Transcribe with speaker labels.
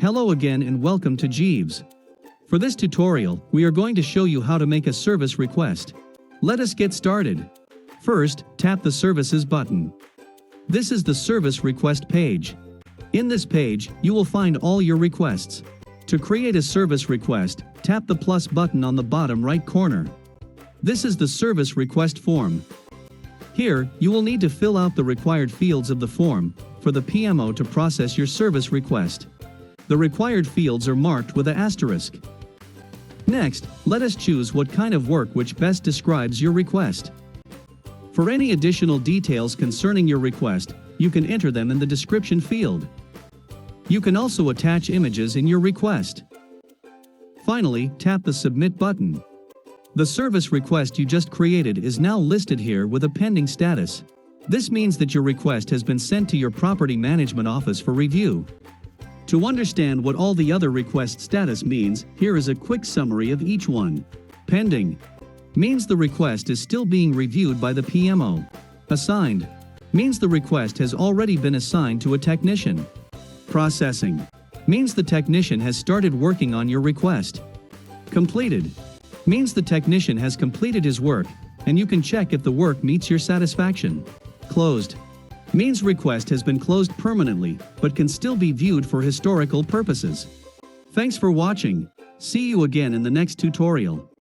Speaker 1: Hello again and welcome to Jeeves. For this tutorial, we are going to show you how to make a service request. Let us get started. First, tap the Services button. This is the service request page. In this page, you will find all your requests. To create a service request, tap the plus button on the bottom right corner. This is the service request form. Here, you will need to fill out the required fields of the form for the PMO to process your service request. The required fields are marked with an asterisk. Next, let us choose what kind of work which best describes your request. For any additional details concerning your request, you can enter them in the description field. You can also attach images in your request. Finally, tap the Submit button. The service request you just created is now listed here with a pending status. This means that your request has been sent to your property management office for review. To understand what all the other request status means, here is a quick summary of each one. Pending means the request is still being reviewed by the PMO. Assigned means the request has already been assigned to a technician. Processing means the technician has started working on your request. Completed means the technician has completed his work, and you can check if the work meets your satisfaction. Closed means request has been closed permanently, but can still be viewed for historical purposes. Thanks for watching. See you again in the next tutorial.